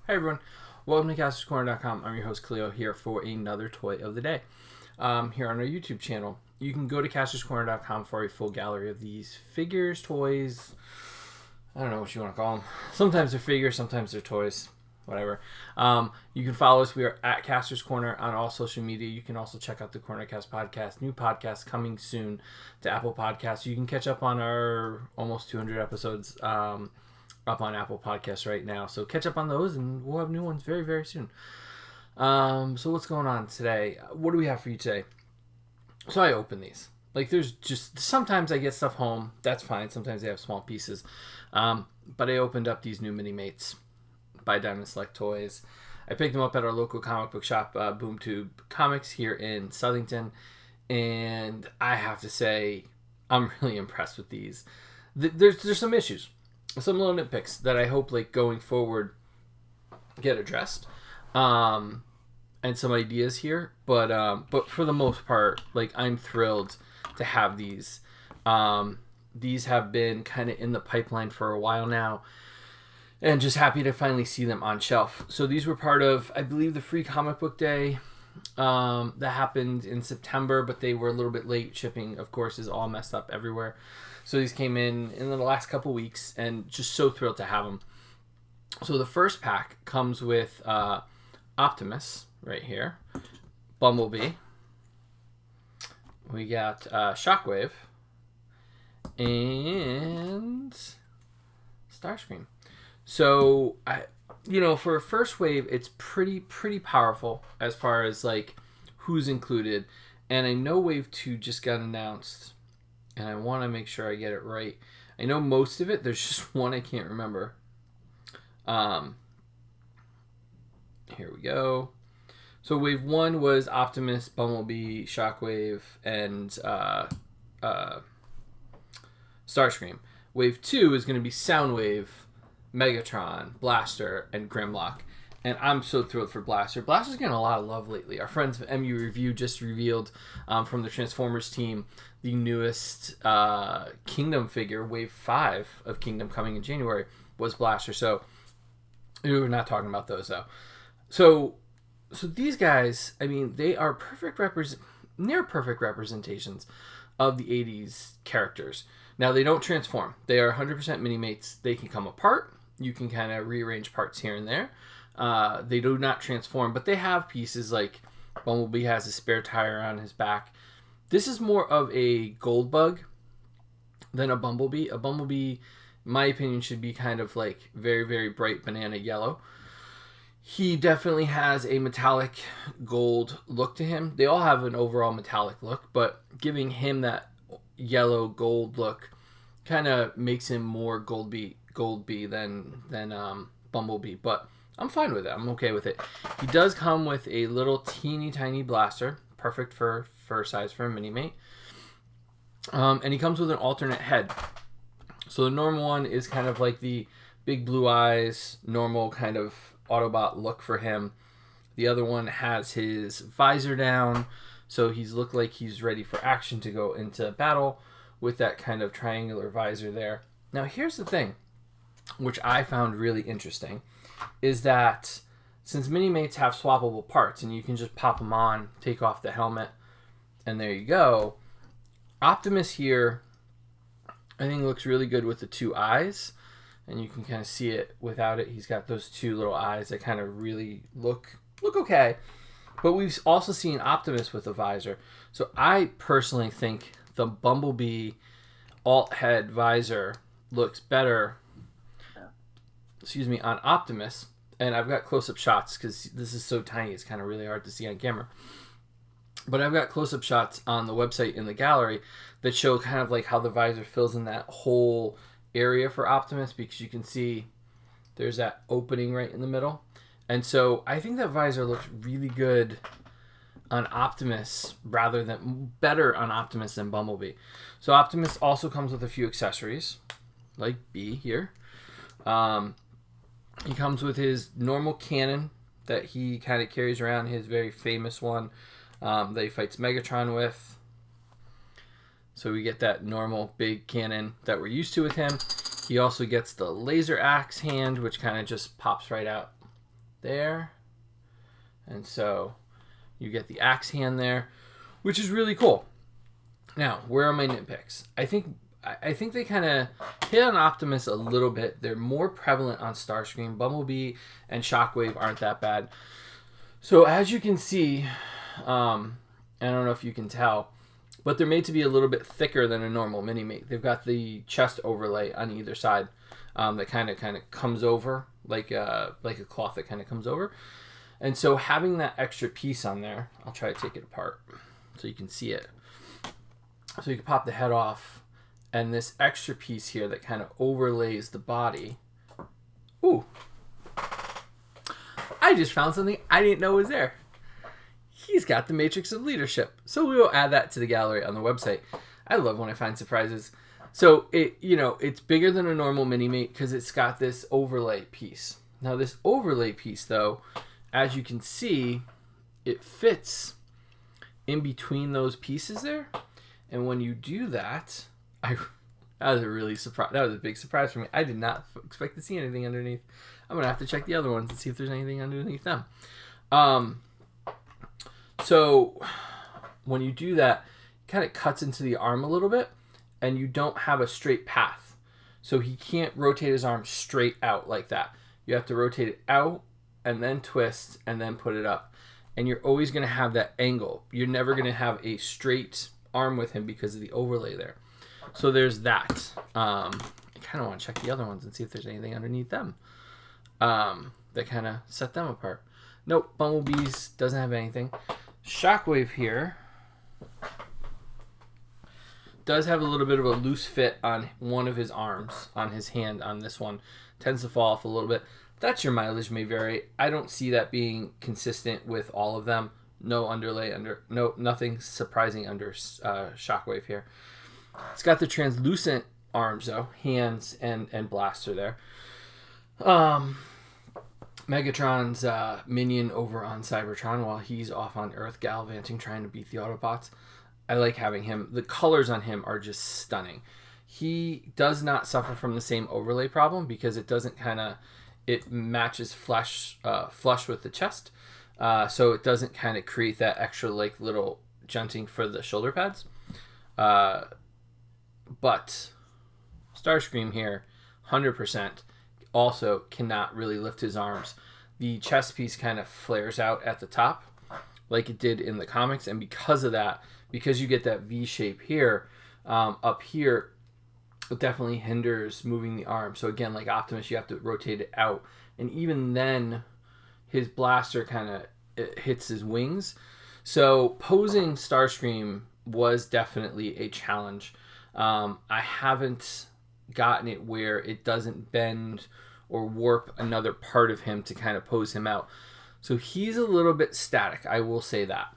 Hi everyone, welcome to Kastor'sCorner.com. I'm your host Cleo here for another toy of the day here on our YouTube channel. You can go to Kastor'sCorner.com for a full gallery of these figures, toys, I don't know what you want to call them. Sometimes they're figures, sometimes they're toys, whatever. You can follow us. We are at Kastor's Corner on all social media. You can also check out the Cornercast podcast, new podcast coming soon to Apple Podcasts. You can catch up on our almost 200 episodes up on Apple Podcasts right now. So catch up on those, and we'll have new ones very, very soon. So what's going on today? What do we have for you today? So I open these. Like, there's just, sometimes I get stuff home. That's fine. Sometimes they have small pieces. But I opened up these new Minimates by Diamond Select Toys. I picked them up at our local comic book shop, BoomTube Comics, here in Southington. And I have to say, I'm really impressed with these. There's some issues. Some little nitpicks that I hope, like, going forward get addressed. And some ideas here. But for the most part, like, I'm thrilled to have these. These have been kind of in the pipeline for a while now. And just happy to finally see them on shelf. So these were part of, I believe, the Free Comic Book Day that happened in September. But they were a little bit late. Shipping, of course, is all messed up everywhere. So these came in the last couple weeks, and just so thrilled to have them. So the first pack comes with Optimus right here, Bumblebee. We got Shockwave and Starscream. So for a first wave, it's pretty powerful as far as like who's included. And I know Wave 2 just got announced. And I want to make sure I get it right. I know most of it. There's just one I can't remember. Here we go. So Wave 1 was Optimus, Bumblebee, Shockwave, and Starscream. Wave 2 is going to be Soundwave, Megatron, Blaster, and Grimlock. And I'm so thrilled for Blaster. Blaster's getting a lot of love lately. Our friends at MU Review just revealed from the Transformers team the newest Kingdom figure, Wave 5 of Kingdom coming in January, was Blaster. So we're not talking about those, though. So these guys, I mean, they are near perfect representations of the 80s characters. Now, they don't transform. They are 100% Minimates. They can come apart. You can kind of rearrange parts here and there. They do not transform, but they have pieces like Bumblebee has a spare tire on his back. This is more of a gold bug than a Bumblebee. A Bumblebee, in my opinion, should be kind of like very, very bright banana yellow. He definitely has a metallic gold look to him. They all have an overall metallic look, but giving him that yellow gold look kind of makes him more gold bee than Bumblebee. But I'm fine with it. I'm okay with it. He does come with a little teeny tiny blaster, perfect for size for a Minimate. And he comes with an alternate head. So the normal one is kind of like the big blue eyes, normal kind of Autobot look for him. The other one has his visor down, so he's looked like he's ready for action to go into battle with that kind of triangular visor there. Now here's the thing, which I found really interesting, is that since Minimates have swappable parts and you can just pop them on, take off the helmet, and there you go, Optimus here I think looks really good with the two eyes, and you can kind of see it without it. He's got those two little eyes that kind of really look okay. But we've also seen Optimus with a visor. So I personally think the Bumblebee alt head visor looks better on Optimus. And I've got close-up shots because this is so tiny, it's kind of really hard to see on camera. But I've got close-up shots on the website in the gallery that show kind of like how the visor fills in that whole area for Optimus, because you can see there's that opening right in the middle. And so I think that visor looks really good on Optimus better on Optimus than Bumblebee. So Optimus also comes with a few accessories, like B here. He comes with his normal cannon that he kind of carries around, his very famous one that he fights Megatron with. So we get that normal big cannon that we're used to with him. He also gets the laser axe hand, which kind of just pops right out there. And so you get the axe hand there, which is really cool. Now, where are my nitpicks? I think they kind of hit on Optimus a little bit. They're more prevalent on Starscream. Bumblebee and Shockwave aren't that bad. So as you can see, I don't know if you can tell, but they're made to be a little bit thicker than a normal Minimate. They've got the chest overlay on either side that kind of comes over like a cloth that kind of comes over. And so having that extra piece on there, I'll try to take it apart so you can see it. So you can pop the head off, and this extra piece here that kind of overlays the body. Ooh. I just found something I didn't know was there. He's got the Matrix of Leadership. So we will add that to the gallery on the website. I love when I find surprises. So it's bigger than a normal Minimate because it's got this overlay piece. Now this overlay piece though, as you can see, it fits in between those pieces there. And when you do that, that was a really surprise. That was a big surprise for me. I did not expect to see anything underneath. I'm gonna have to check the other ones and see if there's anything underneath them. So when you do that, it kind of cuts into the arm a little bit, and you don't have a straight path. So he can't rotate his arm straight out like that. You have to rotate it out and then twist and then put it up. And you're always gonna have that angle. You're never gonna have a straight arm with him because of the overlay there. So there's that. I kind of want to check the other ones and see if there's anything underneath them that kind of set them apart. Nope, Bumblebee's doesn't have anything. Shockwave here does have a little bit of a loose fit on one of his arms, on his hand, on this one. Tends to fall off a little bit. That's your mileage may vary. I don't see that being consistent with all of them. No underlay nothing surprising under Shockwave here. It's got the translucent arms though, hands and blaster there. Megatron's minion over on Cybertron while he's off on Earth gallivanting trying to beat the Autobots. I like having him. The colors on him are just stunning. He does not suffer from the same overlay problem because it matches flush with the chest. So it doesn't kind of create that extra like little junting for the shoulder pads. But Starscream here, 100%, also cannot really lift his arms. The chest piece kind of flares out at the top like it did in the comics. And because of that, because you get that V shape here, up here, it definitely hinders moving the arm. So again, like Optimus, you have to rotate it out. And even then, his blaster kind of hits his wings. So posing Starscream was definitely a challenge. I haven't gotten it where it doesn't bend or warp another part of him to kind of pose him out. So he's a little bit static, I will say that.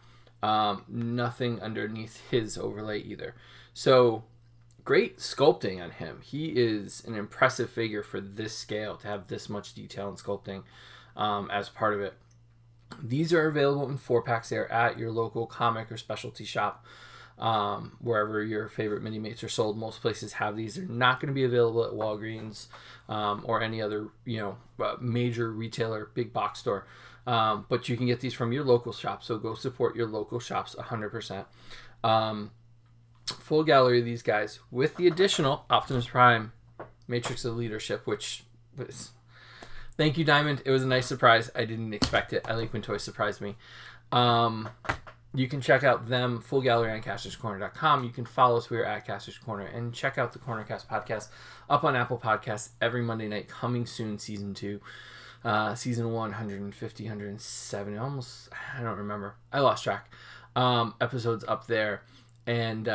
Nothing underneath his overlay either. So great sculpting on him. He is an impressive figure for this scale to have this much detail and sculpting as part of it. These are available in 4-packs. They're at your local comic or specialty shop, wherever your favorite Minimates are sold. Most places have these. They're not going to be available at Walgreens or any other major retailer, big box store. But you can get these from your local shop. So go support your local shops 100%. Full gallery of these guys with the additional Optimus Prime Matrix of Leadership, which was... Thank you, Diamond. It was a nice surprise. I didn't expect it. I like when toys surprise me. You can check out them, full gallery on castorscorner.com. You can follow us. We are at Kastor's Corner. And check out the Cornercast podcast up on Apple Podcasts every Monday night. Coming soon, Season 2. Season 1, 150, 170. Almost, I don't remember. I lost track. Episodes up there. And...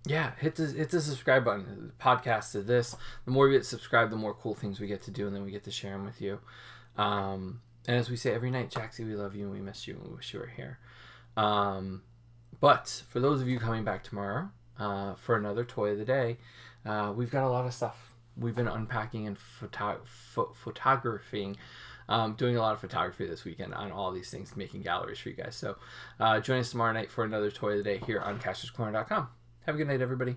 yeah, hit the subscribe button. The podcast to this. The more we get subscribed, the more cool things we get to do, and then we get to share them with you. And as we say every night, Jaxie, we love you, and we miss you, and we wish you were here. But for those of you coming back tomorrow for another Toy of the Day, we've got a lot of stuff. We've been unpacking and photographing, doing a lot of photography this weekend on all these things, making galleries for you guys. So join us tomorrow night for another Toy of the Day here on castorscorner.com. Have a good night, everybody.